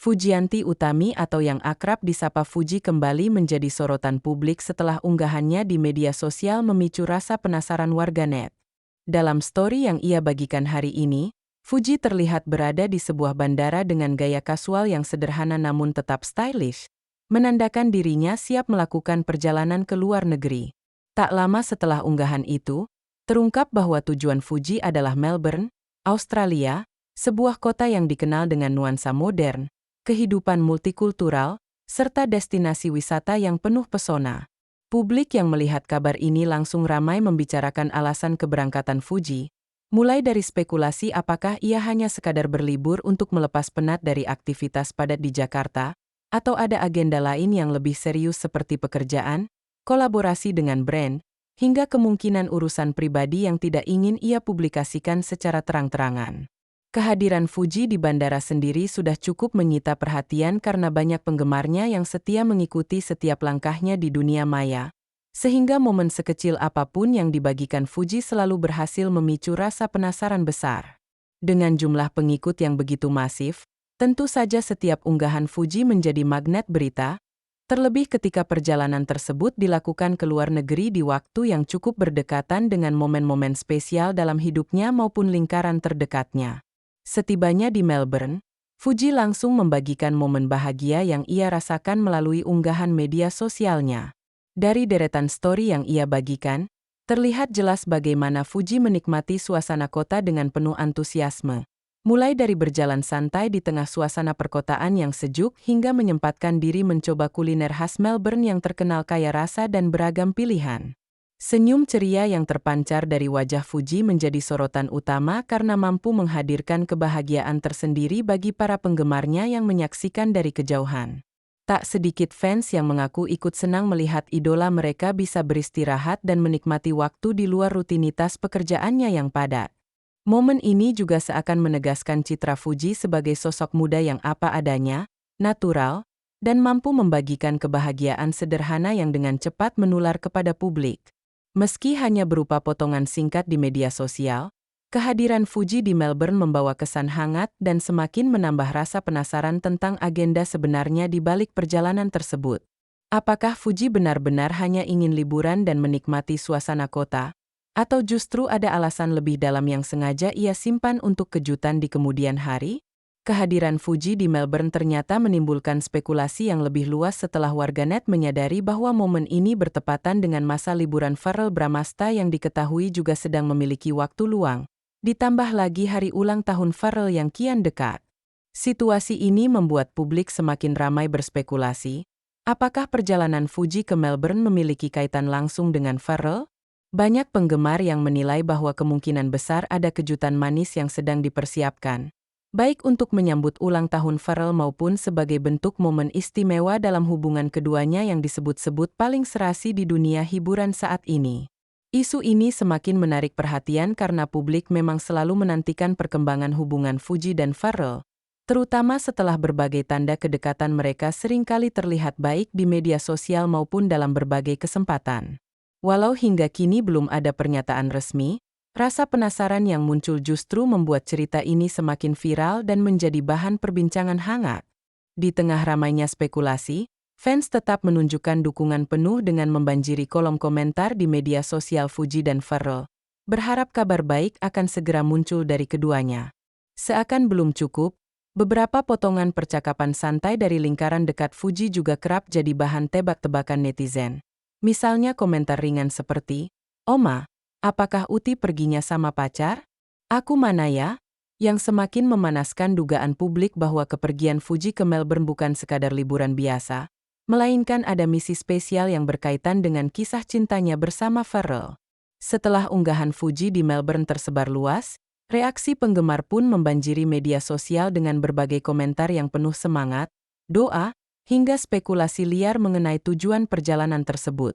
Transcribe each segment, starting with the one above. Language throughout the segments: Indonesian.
Fujianti Utami atau yang akrab disapa Fuji kembali menjadi sorotan publik setelah unggahannya di media sosial memicu rasa penasaran warganet. Dalam story yang ia bagikan hari ini, Fuji terlihat berada di sebuah bandara dengan gaya kasual yang sederhana namun tetap stylish, menandakan dirinya siap melakukan perjalanan ke luar negeri. Tak lama setelah unggahan itu, terungkap bahwa tujuan Fuji adalah Melbourne, Australia, sebuah kota yang dikenal dengan nuansa modern, kehidupan multikultural, serta destinasi wisata yang penuh pesona. Publik yang melihat kabar ini langsung ramai membicarakan alasan keberangkatan Fuji, mulai dari spekulasi apakah ia hanya sekadar berlibur untuk melepas penat dari aktivitas padat di Jakarta, atau ada agenda lain yang lebih serius seperti pekerjaan, kolaborasi dengan brand, hingga kemungkinan urusan pribadi yang tidak ingin ia publikasikan secara terang-terangan. Kehadiran Fuji di bandara sendiri sudah cukup menyita perhatian karena banyak penggemarnya yang setia mengikuti setiap langkahnya di dunia maya, sehingga momen sekecil apapun yang dibagikan Fuji selalu berhasil memicu rasa penasaran besar. Dengan jumlah pengikut yang begitu masif, tentu saja setiap unggahan Fuji menjadi magnet berita, terlebih ketika perjalanan tersebut dilakukan ke luar negeri di waktu yang cukup berdekatan dengan momen-momen spesial dalam hidupnya maupun lingkaran terdekatnya. Setibanya di Melbourne, Fuji langsung membagikan momen bahagia yang ia rasakan melalui unggahan media sosialnya. Dari deretan story yang ia bagikan, terlihat jelas bagaimana Fuji menikmati suasana kota dengan penuh antusiasme. Mulai dari berjalan santai di tengah suasana perkotaan yang sejuk hingga menyempatkan diri mencoba kuliner khas Melbourne yang terkenal kaya rasa dan beragam pilihan. Senyum ceria yang terpancar dari wajah Fuji menjadi sorotan utama karena mampu menghadirkan kebahagiaan tersendiri bagi para penggemarnya yang menyaksikan dari kejauhan. Tak sedikit fans yang mengaku ikut senang melihat idola mereka bisa beristirahat dan menikmati waktu di luar rutinitas pekerjaannya yang padat. Momen ini juga seakan menegaskan citra Fuji sebagai sosok muda yang apa adanya, natural, dan mampu membagikan kebahagiaan sederhana yang dengan cepat menular kepada publik. Meski hanya berupa potongan singkat di media sosial, kehadiran Fuji di Melbourne membawa kesan hangat dan semakin menambah rasa penasaran tentang agenda sebenarnya di balik perjalanan tersebut. Apakah Fuji benar-benar hanya ingin liburan dan menikmati suasana kota, atau justru ada alasan lebih dalam yang sengaja ia simpan untuk kejutan di kemudian hari? Kehadiran Fuji di Melbourne ternyata menimbulkan spekulasi yang lebih luas setelah warganet menyadari bahwa momen ini bertepatan dengan masa liburan Verrell Bramasta yang diketahui juga sedang memiliki waktu luang. Ditambah lagi hari ulang tahun Verrell yang kian dekat. Situasi ini membuat publik semakin ramai berspekulasi. Apakah perjalanan Fuji ke Melbourne memiliki kaitan langsung dengan Verrell? Banyak penggemar yang menilai bahwa kemungkinan besar ada kejutan manis yang sedang dipersiapkan, baik untuk menyambut ulang tahun Verrell maupun sebagai bentuk momen istimewa dalam hubungan keduanya yang disebut-sebut paling serasi di dunia hiburan saat ini. Isu ini semakin menarik perhatian karena publik memang selalu menantikan perkembangan hubungan Fuji dan Verrell, terutama setelah berbagai tanda kedekatan mereka seringkali terlihat baik di media sosial maupun dalam berbagai kesempatan. Walau hingga kini belum ada pernyataan resmi, rasa penasaran yang muncul justru membuat cerita ini semakin viral dan menjadi bahan perbincangan hangat. Di tengah ramainya spekulasi, fans tetap menunjukkan dukungan penuh dengan membanjiri kolom komentar di media sosial Fuji dan Verrell, berharap kabar baik akan segera muncul dari keduanya. Seakan belum cukup, beberapa potongan percakapan santai dari lingkaran dekat Fuji juga kerap jadi bahan tebak-tebakan netizen. Misalnya komentar ringan seperti, "Oma, apakah Uti perginya sama pacar? Aku mana ya?" Yang semakin memanaskan dugaan publik bahwa kepergian Fuji ke Melbourne bukan sekadar liburan biasa, melainkan ada misi spesial yang berkaitan dengan kisah cintanya bersama Verrell. Setelah unggahan Fuji di Melbourne tersebar luas, reaksi penggemar pun membanjiri media sosial dengan berbagai komentar yang penuh semangat, doa, hingga spekulasi liar mengenai tujuan perjalanan tersebut.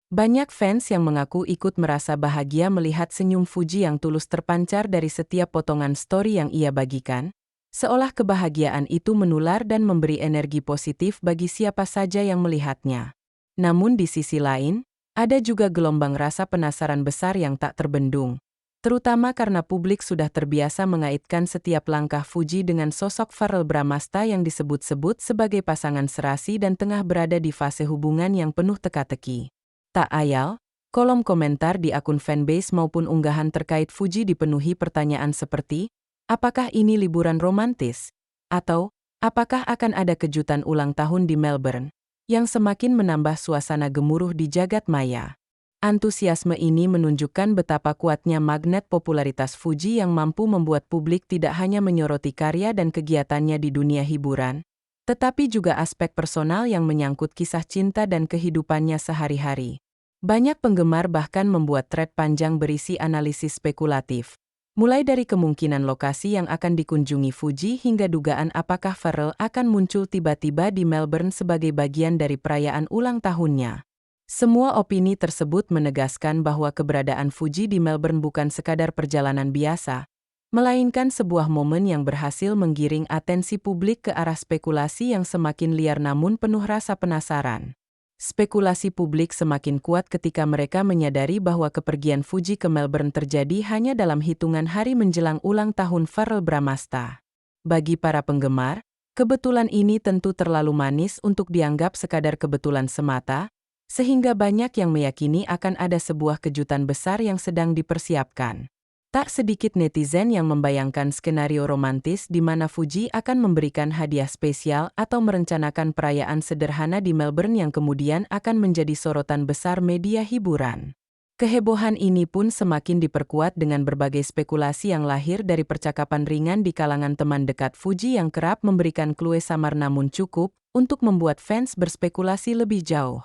Banyak fans yang mengaku ikut merasa bahagia melihat senyum Fuji yang tulus terpancar dari setiap potongan story yang ia bagikan, seolah kebahagiaan itu menular dan memberi energi positif bagi siapa saja yang melihatnya. Namun di sisi lain, ada juga gelombang rasa penasaran besar yang tak terbendung, terutama karena publik sudah terbiasa mengaitkan setiap langkah Fuji dengan sosok Verrell Bramasta yang disebut-sebut sebagai pasangan serasi dan tengah berada di fase hubungan yang penuh teka-teki. Tak ayal, kolom komentar di akun fanbase maupun unggahan terkait Fuji dipenuhi pertanyaan seperti, apakah ini liburan romantis? Atau, apakah akan ada kejutan ulang tahun di Melbourne? Yang semakin menambah suasana gemuruh di jagat maya. Antusiasme ini menunjukkan betapa kuatnya magnet popularitas Fuji yang mampu membuat publik tidak hanya menyoroti karya dan kegiatannya di dunia hiburan, tetapi juga aspek personal yang menyangkut kisah cinta dan kehidupannya sehari-hari. Banyak penggemar bahkan membuat thread panjang berisi analisis spekulatif, mulai dari kemungkinan lokasi yang akan dikunjungi Fuji hingga dugaan apakah Verrell akan muncul tiba-tiba di Melbourne sebagai bagian dari perayaan ulang tahunnya. Semua opini tersebut menegaskan bahwa keberadaan Fuji di Melbourne bukan sekadar perjalanan biasa, melainkan sebuah momen yang berhasil menggiring atensi publik ke arah spekulasi yang semakin liar namun penuh rasa penasaran. Spekulasi publik semakin kuat ketika mereka menyadari bahwa kepergian Fuji ke Melbourne terjadi hanya dalam hitungan hari menjelang ulang tahun Verrell Bramasta. Bagi para penggemar, kebetulan ini tentu terlalu manis untuk dianggap sekadar kebetulan semata, sehingga banyak yang meyakini akan ada sebuah kejutan besar yang sedang dipersiapkan. Tak sedikit netizen yang membayangkan skenario romantis di mana Fuji akan memberikan hadiah spesial atau merencanakan perayaan sederhana di Melbourne yang kemudian akan menjadi sorotan besar media hiburan. Kehebohan ini pun semakin diperkuat dengan berbagai spekulasi yang lahir dari percakapan ringan di kalangan teman dekat Fuji yang kerap memberikan clue samar namun cukup untuk membuat fans berspekulasi lebih jauh.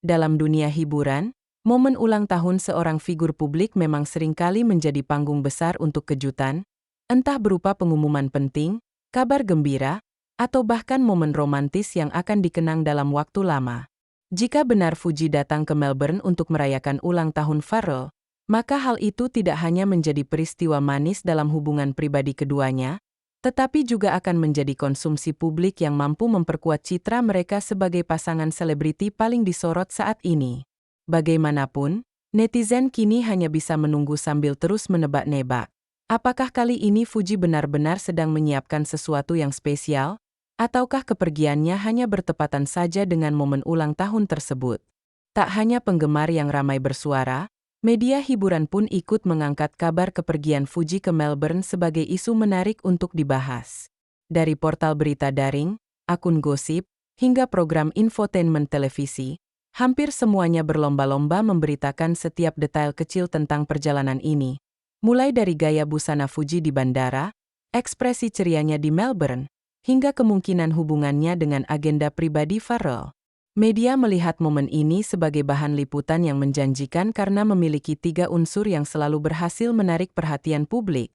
Dalam dunia hiburan, momen ulang tahun seorang figur publik memang seringkali menjadi panggung besar untuk kejutan, entah berupa pengumuman penting, kabar gembira, atau bahkan momen romantis yang akan dikenang dalam waktu lama. Jika benar Fuji datang ke Melbourne untuk merayakan ulang tahun Verrell, maka hal itu tidak hanya menjadi peristiwa manis dalam hubungan pribadi keduanya, tetapi juga akan menjadi konsumsi publik yang mampu memperkuat citra mereka sebagai pasangan selebriti paling disorot saat ini. Bagaimanapun, netizen kini hanya bisa menunggu sambil terus menebak-nebak. Apakah kali ini Fuji benar-benar sedang menyiapkan sesuatu yang spesial? Ataukah kepergiannya hanya bertepatan saja dengan momen ulang tahun tersebut? Tak hanya penggemar yang ramai bersuara, media hiburan pun ikut mengangkat kabar kepergian Fuji ke Melbourne sebagai isu menarik untuk dibahas. Dari portal berita daring, akun gosip, hingga program infotainment televisi, hampir semuanya berlomba-lomba memberitakan setiap detail kecil tentang perjalanan ini. Mulai dari gaya busana Fuji di bandara, ekspresi cerianya di Melbourne, hingga kemungkinan hubungannya dengan agenda pribadi Verrell. Media melihat momen ini sebagai bahan liputan yang menjanjikan karena memiliki 3 unsur yang selalu berhasil menarik perhatian publik.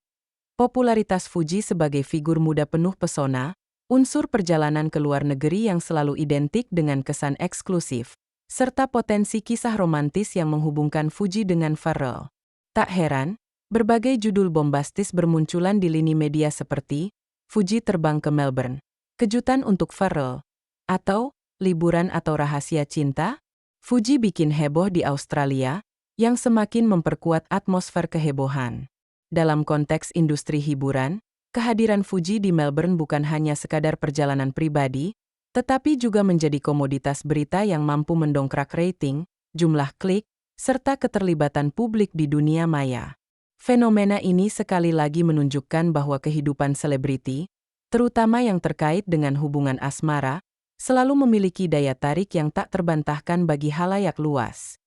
Popularitas Fuji sebagai figur muda penuh pesona, unsur perjalanan ke luar negeri yang selalu identik dengan kesan eksklusif, serta potensi kisah romantis yang menghubungkan Fuji dengan Verrell. Tak heran, berbagai judul bombastis bermunculan di lini media seperti Fuji terbang ke Melbourne, kejutan untuk Verrell, atau liburan atau rahasia cinta? Fuji bikin heboh di Australia, yang semakin memperkuat atmosfer kehebohan. Dalam konteks industri hiburan, kehadiran Fuji di Melbourne bukan hanya sekadar perjalanan pribadi, tetapi juga menjadi komoditas berita yang mampu mendongkrak rating, jumlah klik, serta keterlibatan publik di dunia maya. Fenomena ini sekali lagi menunjukkan bahwa kehidupan selebriti, terutama yang terkait dengan hubungan asmara, selalu memiliki daya tarik yang tak terbantahkan bagi halayak luas.